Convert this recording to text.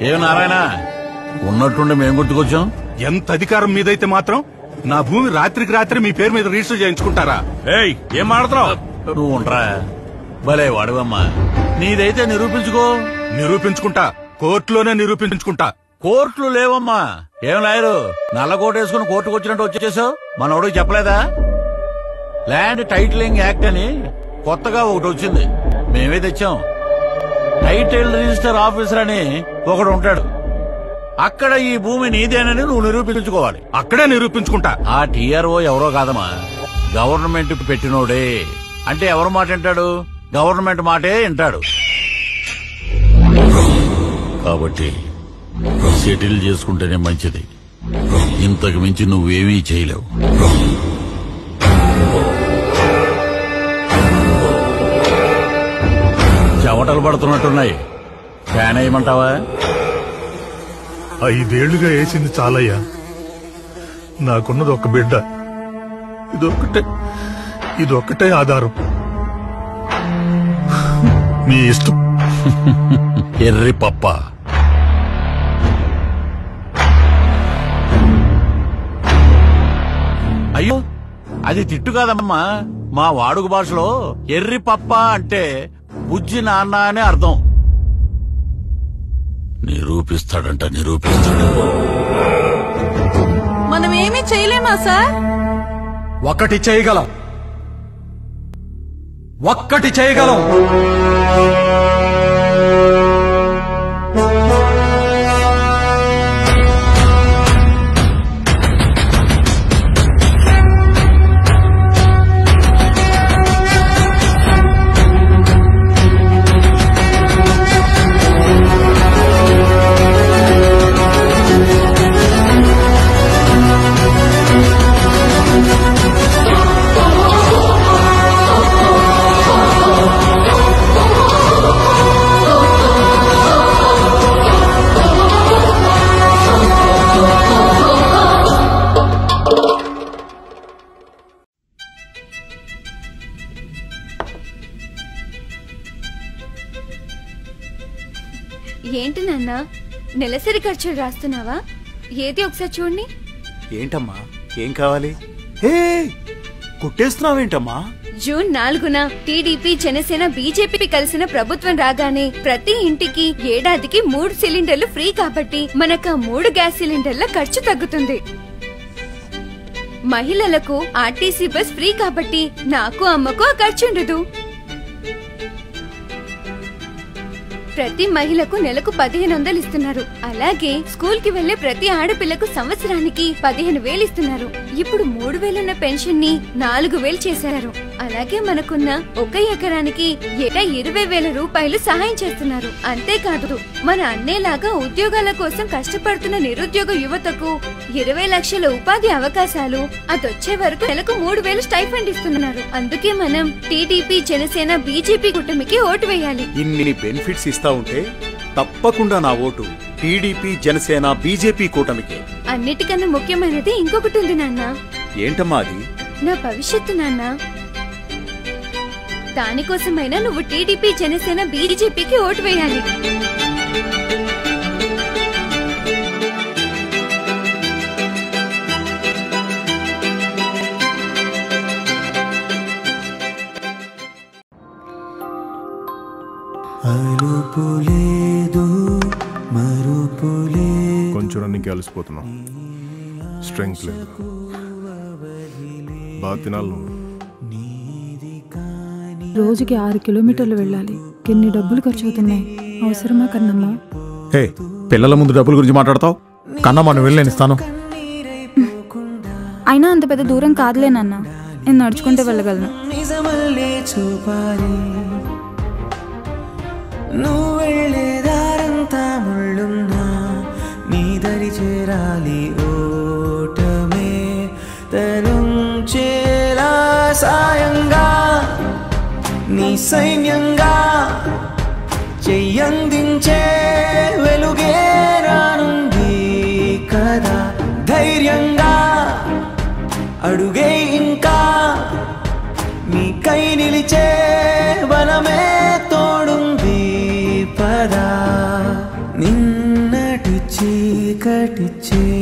ఏ నారాయణ ఉన్నట్టుండి మేము గుర్తుకొచ్చాం. ఎంత అధికారం మీదైతే మాత్రం నా భూమి రాత్రికి రాత్రి మీ పేరు మీద రిజిస్టర్ చేయించుకుంటారా? ఏయ్ ఏం మాడుతున్నావు నువ్వు? ఉండరా భలే వాడువమ్మా. నీదైతే నిరూపించుకో. నిరూపించుకుంటా, కోర్టులోనే నిరూపించుకుంటా. కోర్టులు లేవమ్మా. ఏం లాయరు నల్ల కోట వేసుకుని కోర్టుకు వచ్చినట్టు వచ్చేసావు? మనోడికి చెప్పలేదా? ల్యాండ్ టైటిలింగ్ యాక్ట్ అని కొత్తగా ఒకటి వచ్చింది, మేమే తెచ్చాం. టైటిల్ రిజిస్టర్ ఆఫీసర్ అని ఒకడు ఉంటాడు. అక్కడ ఈ భూమి నీదేనని నువ్వు నిరూపించుకోవాలి. అక్కడే నిరూపించుకుంటా. ఆ టీఆర్ఓ ఎవరో కాదమ్మా, గవర్నమెంట్ పెట్టినోడే. అంటే ఎవరి మాట వింటాడు? గవర్నమెంట్ మాటే వింటాడు. కాబట్టి సెటిల్ చేసుకుంటేనే మంచిది. ఇంతకు మించి నువ్వేమీ చేయలేవు. చెమటలు పడుతున్నట్టున్నాయి, ఫ్యాన్ వేయమంటావా? 5 ఏళ్లుగా వేసింది చాలయ్యా. నాకున్నది ఒక బిడ్డ, ఇదొక్కటే ఆధారం. నీ ఇష్టం. ఎర్రి పప్ప. అయ్యో అది తిట్టు కాదమ్మా. మా వాడుక భాషలో ఎర్రి పప్ప అంటే బుజ్జి నాన్న అనే అర్థం. నిరూపిస్తాడంట, నిరూపిస్తాడు. మనం ఏమీ చేయలేమా సార్? ఒక్కటి చేయగలం. ఏంటి నాన్న నెలసరి ఖర్చులు రాస్తున్నావా? ఏది ఒకసారి చూడండి. ఏంటమ్మా, ఏం కావాలి? కుట్టేస్తున్నావేంటమ్మా? జూన్ 4న టీడీపీ, జనసేన, బీజేపీ కలిసిన ప్రభుత్వం రాగానే ప్రతి ఇంటికి ఏడాదికి 3 సిలిండర్లు ఫ్రీ కాబట్టి మనకు 3 గ్యాస్ సిలిండర్ల ఖర్చు తగ్గుతుంది. మహిళలకు ఆర్టీసీ బస్ ఫ్రీ కాబట్టి నాకు అమ్మకు ఆ ఖర్చు ఉండదు. ప్రతి మహిళకు నెలకు 1500 ఇస్తున్నారు. అలాగే స్కూల్ కి వెళ్లే ప్రతి ఆడపిల్లకు సంవత్సరానికి 15,000 ఇస్తున్నారు. ఇప్పుడు 3,000 ఉన్న పెన్షన్ ని 4,000 చేశారు. అలాగే మనకున్న 1 ఎకరానికి ఏటా 20,000 రూపాయలు సహాయం చేస్తున్నారు. అంతేకాదు మన అన్నేలాగా ఉద్యోగాల కోసం కష్టపడుతున్న నిరుద్యోగ యువతకు 20 లక్షల ఉపాధి అవకాశాలు, అదొచ్చే వరకు నెలకు 3,000 స్టైఫండ్ ఇస్తున్నారు. అందుకే మనం టీడీపీ, జనసేన, బీజేపీ కూటమికి ఓటు వేయాలి. ఇన్ని బెనిఫిట్స్ ఇస్తా ఉంటే తప్పకుండా నా ఓటు టీడీపీ, జనసేన, బీజేపీ కూటమికి. అన్నిటికన్నా ముఖ్యమైనది ఇంకొకటి ఉంది నాన్న. ఏంటమ్మా అది? నా భవిష్యత్తు నాన్న. దానికోసమైనా నువ్వు టీడీపీ, జనసేన, బీజేపీకి ఓటు వేయాలి. కొంచెం రన్నింగ్ కలిసిపోతున్నాం, స్ట్రెంగ్త్ లేదు. బాగా తినాలి. రోజుకి 6 కిలోమీటర్లు వెళ్ళాలి. ఎన్ని డబ్బులు ఖర్చు అవుతున్నాయి? అవసరమా కన్నమ్మ? హే, పిల్లల ముందు డబ్బుల గురించి మాట్లాడతావు? కన్నమ్మ నువ్వు వెళ్ళి నేను ఇస్తాను. అయినా అంత పెద్ద దూరం కాదులేనన్న, నేను నడుచుకుంటే వెళ్ళగలను. నువ్వెళ్ళేదారంతా ముళ్ళున్నా నీ దరి చేరాలి. ఓటమే తరుంచేలా సాయంగా నీ సైన్యంగా చెయ్యందించే వెలుగే రానుంది కదా. ధైర్యంగా అడుగే ఇంకా నీకై నిలిచే బలమే తోడుంది పదా. నిన్న చీకటి చే